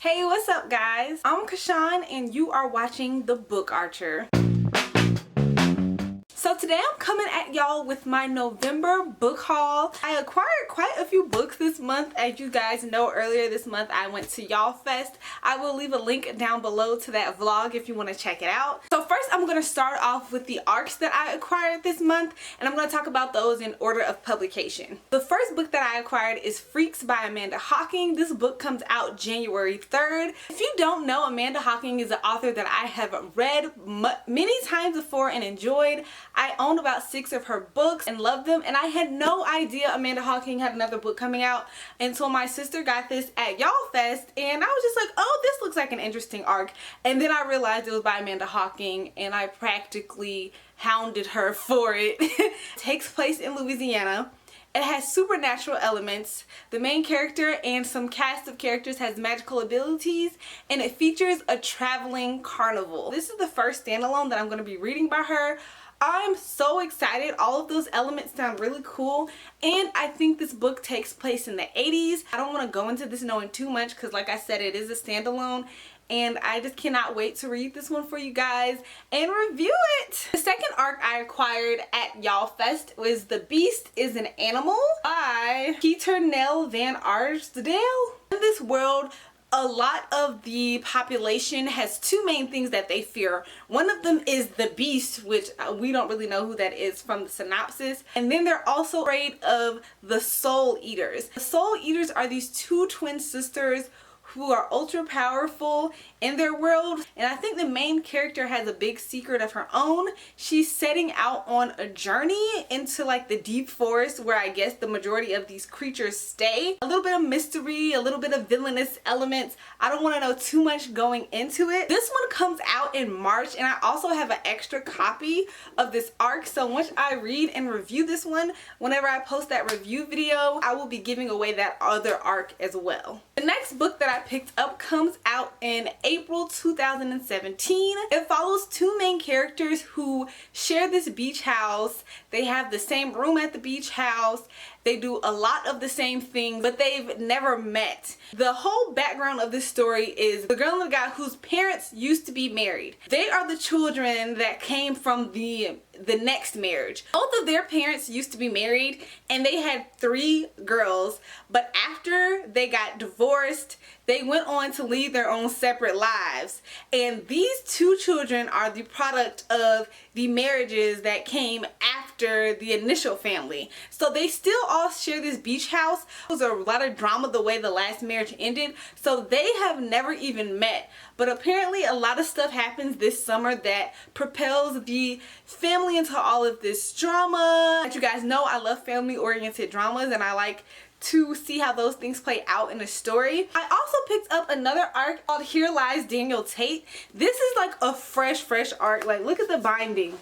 Hey, what's up guys? I'm Kashawn and you are watching The Book Archer. So today I'm coming at y'all with my November book haul. I acquired quite a few books this month. As you guys know, earlier this month I went to Y'all Fest. I will leave a link down below to that vlog if you want to check it out. So first I'm going to start off with the ARCs that I acquired this month, and I'm going to talk about those in order of publication. The first book that I acquired is Freaks by Amanda Hocking. This book comes out January 3rd. If you don't know, Amanda Hocking is an author that I have read many times before and enjoyed. I owned about 6 of her books and loved them, and I had no idea Amanda Hocking had another book coming out until my sister got this at Y'all Fest, and I was just like, oh, this looks like an interesting arc. And then I realized it was by Amanda Hocking, and I practically hounded her for it. It takes place in Louisiana. It has supernatural elements. The main character and some cast of characters has magical abilities, and it features a traveling carnival. This is the first standalone that I'm going to be reading by her. I'm so excited. All of those elements sound really cool, and I think this book takes place in the 80s. I don't want to go into this knowing too much because, like I said, it is a standalone, and I just cannot wait to read this one for you guys and review it. The second arc I acquired at Y'all Fest was The Beast is an Animal by Peter Nell Van Arsdale. In this world, a lot of the population has 2 main things that they fear. One of them is the beast, which we don't really know who that is from the synopsis. And then they're also afraid of the soul eaters. The soul eaters are these 2 twin sisters who are ultra powerful in their world, and I think the main character has a big secret of her own. She's setting out on a journey into like the deep forest where I guess the majority of these creatures stay. A little bit of mystery, a little bit of villainous elements. I don't want to know too much going into it. This one comes out in March, and I also have an extra copy of this arc, so once I read and review this one, whenever I post that review video, I will be giving away that other arc as well. The next book that I picked up comes out in April 2017. It follows 2 main characters who share this beach house. They have the same room at the beach house. They do a lot of the same things, but they've never met. The whole background of this story is the girl and the guy whose parents used to be married. They are the children that came from the next marriage. Both of their parents used to be married, and they had 3 girls, but after they got divorced, they went on to lead their own separate lives. And these 2 children are the product of the marriages that came after the initial family. So they still all share this beach house. There was a lot of drama the way the last marriage ended, so they have never even met. But apparently a lot of stuff happens this summer that propels the family into all of this drama. As you guys know, I love family-oriented dramas, and I like to see how those things play out in a story. I also picked up another arc called Here Lies Daniel Tate. This is like a fresh arc. Like, look at the binding.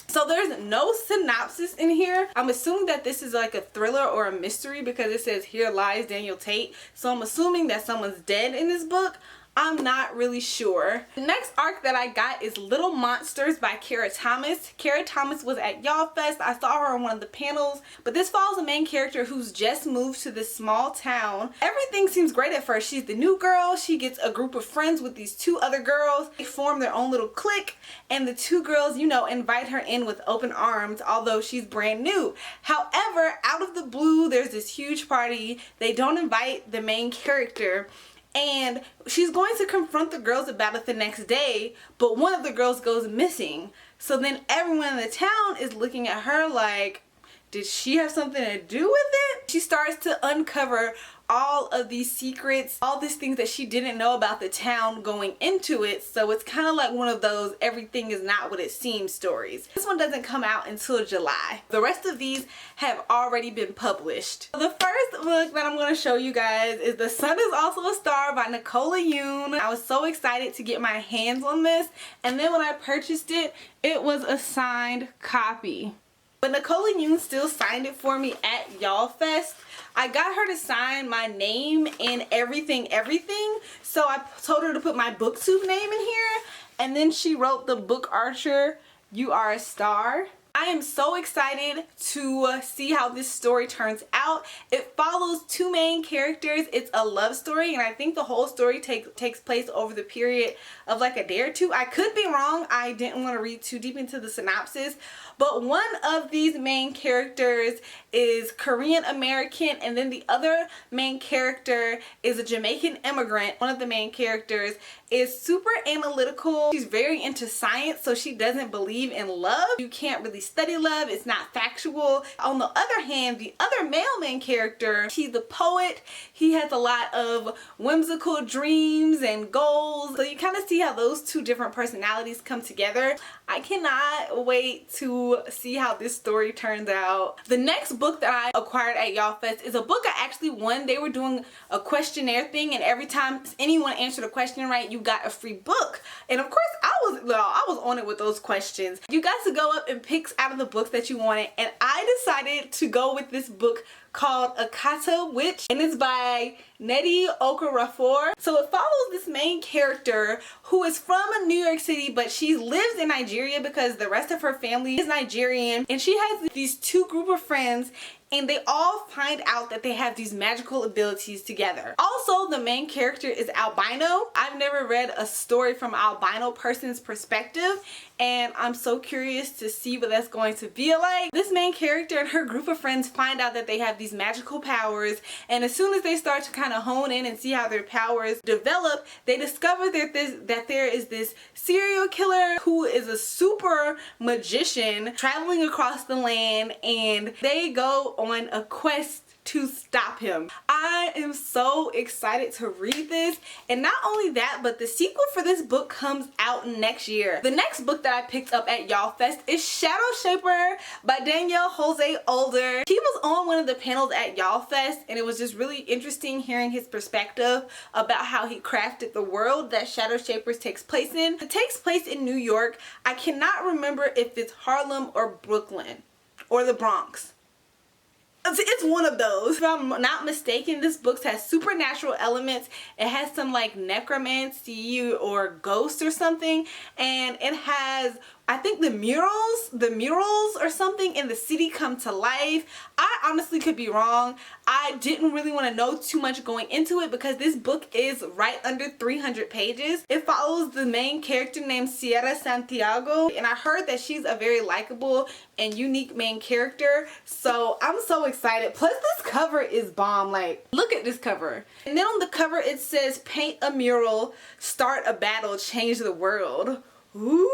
So there's no synopsis in here. I'm assuming that this is like a thriller or a mystery because it says Here Lies Daniel Tate. So I'm assuming that someone's dead in this book. I'm not really sure. The next arc that I got is Little Monsters by Kara Thomas. Kara Thomas was at Y'all Fest. I saw her on one of the panels, but this follows a main character who's just moved to this small town. Everything seems great at first. She's the new girl. She gets a group of friends with these 2 other girls. They form their own little clique, and the 2 girls, you know, invite her in with open arms, although she's brand new. However, out of the blue, there's this huge party. They don't invite the main character, and she's going to confront the girls about it the next day, but one of the girls goes missing. So then everyone in the town is looking at her like, did she have something to do with it? She starts to uncover all of these secrets, all these things that she didn't know about the town going into it. So it's kind of like one of those everything is not what it seems stories. This one doesn't come out until July. The rest of these have already been published. The first book that I'm going to show you guys is The Sun Is Also a Star by Nicola Yoon. I was so excited to get my hands on this, and then when I purchased it, it was a signed copy. But Nicola Yoon still signed it for me at Y'all Fest. I got her to sign my name and everything. So I told her to put my booktube name in here, and then she wrote The Book Archer, You Are a Star. I am so excited to see how this story turns out. It follows two main characters. It's a love story, and I think the whole story takes place over the period of like a day or two. I could be wrong. I didn't want to read too deep into the synopsis, but one of these main characters is Korean American, and then the other main character is a Jamaican immigrant. One of the main characters is super analytical. She's very into science, so she doesn't believe in love. You can't really study love. It's not factual. On the other hand, the other male main character, he's a poet. He has a lot of whimsical dreams and goals. So you kind of see how those two different personalities come together. I cannot wait to see how this story turns out. The next book that I acquired at Y'all Fest is a book I actually won. They were doing a questionnaire thing, and every time anyone answered a question right, you got a free book. And of course, I was on it with those questions. You got to go up and pick out of the books that you wanted, and I decided to go with this book called A Kata Witch, and it's by Nnedi Okorafor. So it follows this main character who is from New York City, but she lives in Nigeria because the rest of her family is Nigerian, and she has these two group of friends, and they all find out that they have these magical abilities together. Also, the main character is albino. I've never read a story from an albino person's perspective, and I'm so curious to see what that's going to be like. This main character and her group of friends find out that they have these magical powers, and as soon as they start to kind of hone in and see how their powers develop, they discover that there is this serial killer who is a super magician traveling across the land, and they go on a quest to stop him. I am so excited to read this, and not only that, but the sequel for this book comes out next year. The next book that I picked up at Y'all Fest is Shadow Shaper by Daniel Jose Older. He was on one of the panels at Y'all Fest, and it was just really interesting hearing his perspective about how he crafted the world that Shadow Shapers takes place in. It takes place in New York. I cannot remember if it's Harlem or Brooklyn or the Bronx. It's one of those. If I'm not mistaken, this book has supernatural elements. It has some like necromancy or ghosts or something, and it has, I think, the murals or something in the city come to life. I honestly could be wrong. I didn't really want to know too much going into it because this book is right under 300 pages. It follows the main character named Sierra Santiago, and I heard that she's a very likable and unique main character, so I'm so excited. Plus this cover is bomb. Like, look at this cover. And then on the cover it says, paint a mural, start a battle, change the world. Ooh.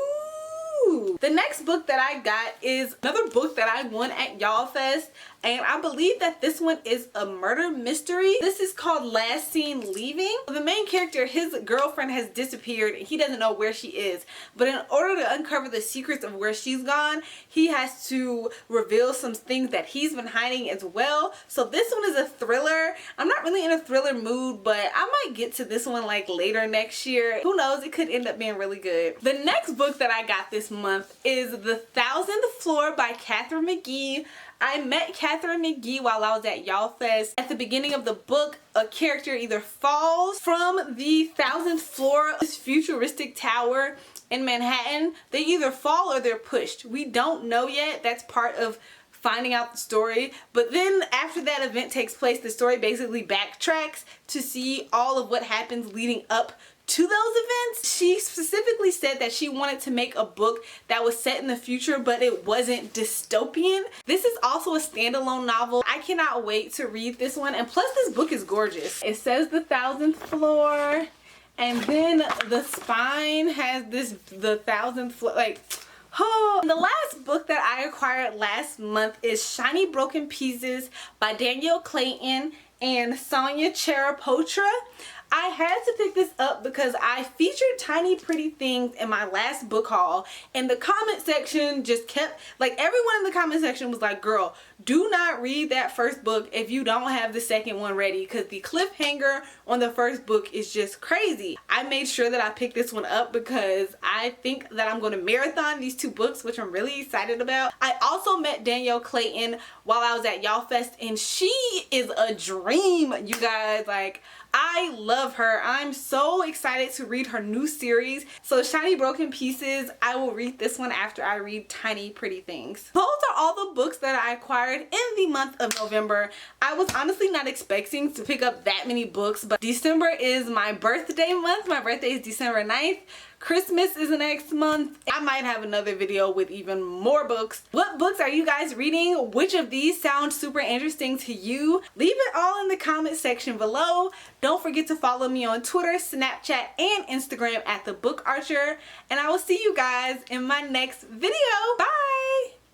The next book that I got is another book that I won at Y'all Fest, and I believe that this one is a murder mystery. This is called Last Seen Leaving. The main character, his girlfriend has disappeared and he doesn't know where she is, but in order to uncover the secrets of where she's gone, he has to reveal some things that he's been hiding as well. So this one is a thriller. I'm not really in a thriller mood, but I might get to this one like later next year. Who knows, it could end up being really good. The next book that I got this month is The 1,000th Floor by Katharine McGee. I met Katharine McGee while I was at Y'all Fest. At the beginning of the book, a character either falls from the 1,000th floor of this futuristic tower in Manhattan. They either fall or they're pushed. We don't know yet. That's part of finding out the story. But then after that event takes place, the story basically backtracks to see all of what happens leading up to those events. She specifically said that she wanted to make a book that was set in the future, but it wasn't dystopian. This is also a standalone novel. I cannot wait to read this one, and plus this book is gorgeous. It says the 1,000th floor, and then the spine has this, the 1,000th floor, like, oh. The last book that I acquired last month is Shiny Broken Pieces by Danielle Clayton and Sonia Cherapotra. I had to pick this up because I featured Tiny Pretty Things in my last book haul, and the comment section just kept, like, everyone in the comment section was like, girl, do not read that first book if you don't have the second one ready, because the cliffhanger on the first book is just crazy. I made sure that I picked this one up because I think that I'm going to marathon these two books, which I'm really excited about. I also met Danielle Clayton while I was at Y'all Fest, and she is a dream, you guys. Like, I love her. I'm so excited to read her new series. So Shiny Broken Pieces, I will read this one after I read Tiny Pretty Things. Those are all the books that I acquired in the month of November. I was honestly not expecting to pick up that many books, but December is my birthday month. My birthday is December 9th. Christmas is next month. I might have another video with even more books. What books are you guys reading? Which of these sound super interesting to you? Leave it all in the comment section below. Don't forget to follow me on Twitter, Snapchat, and Instagram at TheBookArcher. And I will see you guys in my next video. Bye!